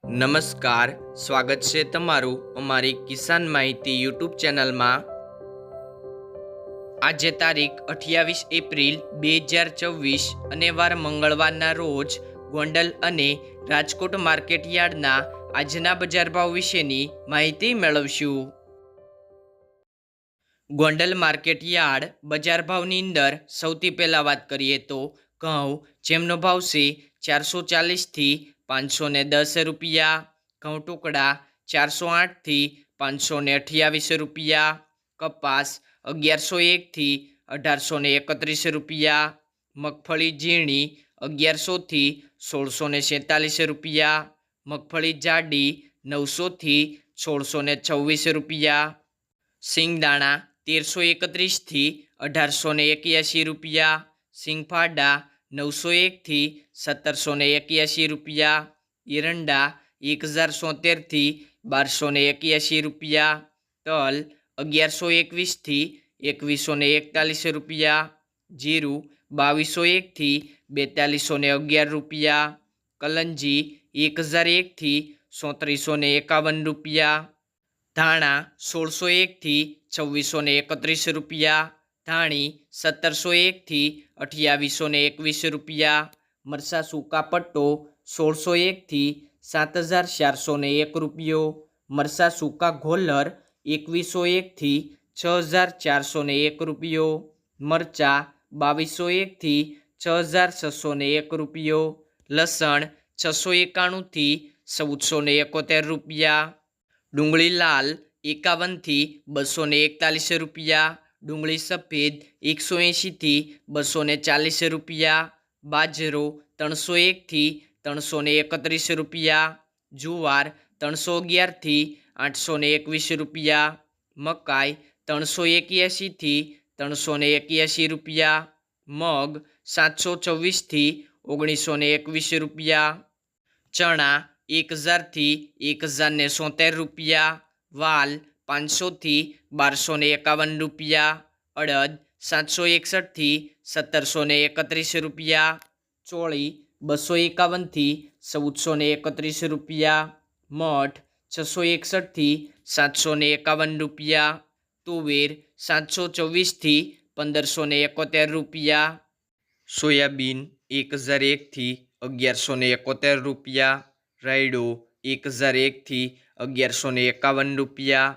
નમસ્કાર, સ્વાગત છે તમારું અમારી કિસાન માહિતી યુટ્યુબ ચેનલમાં। આજે તારીખ 28 એપ્રિલ 2024 અને વાર મંગળવારના રોજ ગોંડલ અને રાજકોટ માર્કેટ યાર્ડના આજના બજાર ભાવ વિશેની માહિતી મેળવશું। ગોંડલ માર્કેટ યાર્ડ બજાર ભાવની અંદર સૌથી પહેલાં વાત કરીએ તો ઘઉં જેમનો ભાવ છે 440 થી 510 રૂપિયા, ઘઉં ટુકડા 408 થી 528 રૂપિયા, કપાસ 1101 થી 1831 રૂપિયા, મગફળી ઝીણી 1100 થી 1647 રૂપિયા, મગફળી જાડી 900 થી 1626 રૂપિયા, સિંગદાણા 1331 થી 1881 રૂપિયા, સિંગફાડા 901 થી 1781 રૂપિયા, એરંડા 1073 થી 1281 રૂપિયા, તલ 1121 થી 2141 રૂપિયા, જીરું 2201 થી 4211 રૂપિયા, કલંજી 1001 થી 3751 રૂપિયા, ધાણા 1601 થી 2631 રૂપિયા, ધાણી 1701 થી 2821 રૂપિયા, મરચાં સૂકા પટ્ટો 1601 થી 7401 રૂપિયો, મરચાં સૂકા ઘોલર 2101 થી 6401 રૂપિયો, મરચાં 2201 થી 6601 રૂપિયો, લસણ 691 થી 1471 રૂપિયા, ડુંગળી લાલ 51 થી 241 રૂપિયા, ડુંગળી સફેદ 180 થી 240 રૂપિયા, બાજરો 301 થી 331 રૂપિયા, જુવાર 311 થી 821 રૂપિયા, મકાઈ 381 થી 381 રૂપિયા, મગ 724 થી 1921 રૂપિયા, ચણા 1000 થી 1070 રૂપિયા, વાલ 500 થી 1251 રૂપિયા, અડદ 761 થી 1731 રૂપિયા, ચોળી 251 થી 1431 રૂપિયા, મઠ 661 થી 751 રૂપિયા, તુવેર 724 થી 1571 રૂપિયા, સોયાબીન 1001 થી 1171 રૂપિયા, રાયડો 1001 થી 1151 રૂપિયા,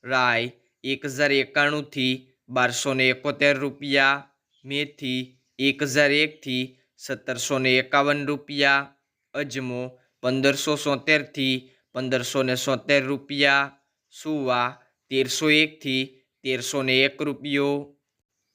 રાઈ 1091 થી 1271 રૂપિયા, મેથી 1001 થી 1751 રૂપિયા, અજમો 1570 થી 1570 રૂપિયા, સુવા 1301 થી 1301 રૂપિયો,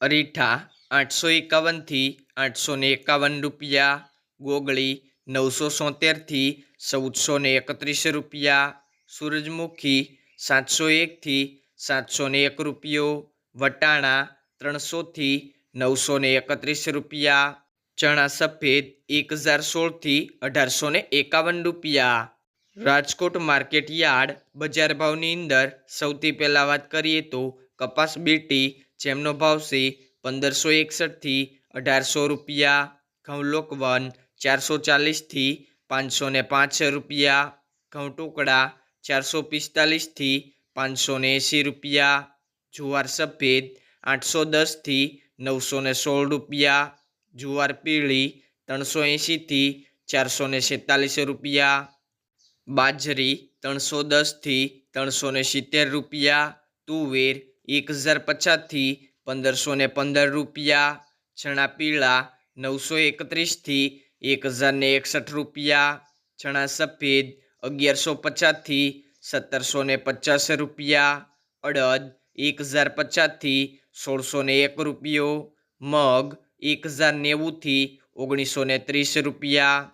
અરીઠા 851 થી 851 રૂપિયા, ગોગળી 970 થી 1431 રૂપિયા, સૂરજમુખી 701 થી 701 રૂપિયો, વટાણા 300 થી 931 રૂપિયા, ચણા સફેદ 1016 થી 1851 રૂપિયા। રાજકોટ માર્કેટ યાર્ડ બજાર ભાવની અંદર સૌથી પહેલાં વાત કરીએ તો કપાસ બીટી જેમનો ભાવ છે 1561 થી 1800 રૂપિયા, ઘઉં લોકવન 440 થી 505 રૂપિયા, ઘઉં ટુકડા 445 થી 580 રૂપિયા, જુવાર સફેદ 810 થી 916 રૂપિયા, જુવાર પીળી 380 થી 447 રૂપિયા, બાજરી 310 થી 370 રૂપિયા, તુવેર 1050 થી 1515 રૂપિયા, ચણા પીળા 931 થી 1061 રૂપિયા, ચણા સફેદ 1150 થી 1750 રૂપિયા, અડદ 1050 થી 1601 રૂપિયો, મગ 1090 થી 1930 રૂપિયા,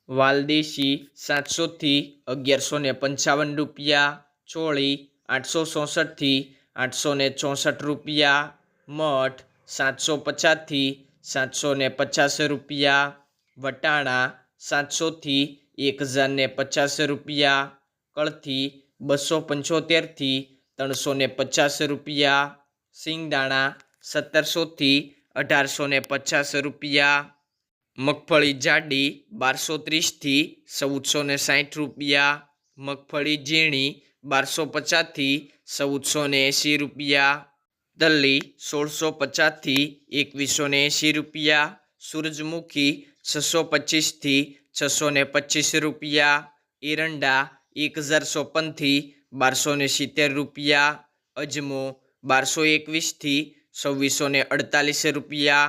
વાલદેશી 700 થી 1155 રૂપિયા, ચોળી 866 થી 864 રૂપિયા, મઠ 750 થી 750 રૂપિયા, વટાણા 700 થી 1050 રૂપિયા, કળથી 275 થી 350 રૂપિયા, સિંગદાણા 1700 થી 1850 રૂપિયા, મગફળી જાડી 1230થી 1460 રૂપિયા, મગફળી ઝીણી 1250થી 1480 રૂપિયા, તલ્લી 1650થી 2180 રૂપિયા, સૂરજમુખી 625થી 625 રૂપિયા, એરંડા 1054થી 1270 રૂપિયા, અજમો 1221થી 2648 રૂપિયા,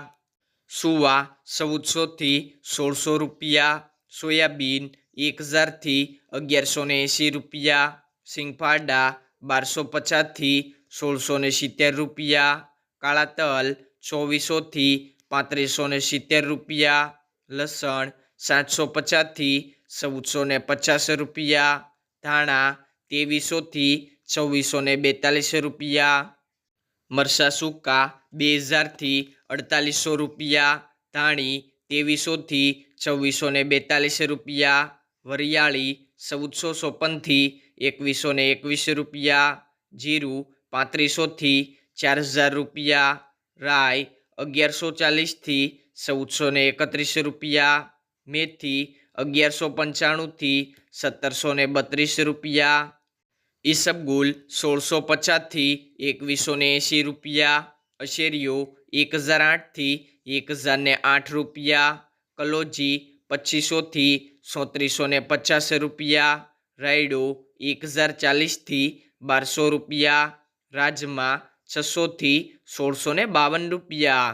સુવા 1400થી 1600 રૂપિયા, સોયાબીન 1000થી 1180 રૂપિયા, સિંગફાડા 1250થી 1670 રૂપિયા, કાળા તલ 2400થી 3570 રૂપિયા, લસણ 750થી 1450 રૂપિયા, ધાણા 2300થી 2442 રૂપિયા, મરચાં સૂકા 2000થી 4800 રૂપિયા, ધાણી 2300થી 2442 રૂપિયા, વરિયાળી 1454થી 2121 રૂપિયા, જીરું 3500થી 4000 રૂપિયા, રાઈ 1140થી 1431 રૂપિયા, મેથી 1195થી 1732 રૂપિયા, ઈસબગુલ 1650થી 2180 રૂપિયા, અશેરીઓ 1008થી 1008 રૂપિયા, કલોજી 2500થી 3750 રૂપિયા, રાયડો 1040થી 1200 રૂપિયા, રાજમા 600થી 1652 રૂપિયા।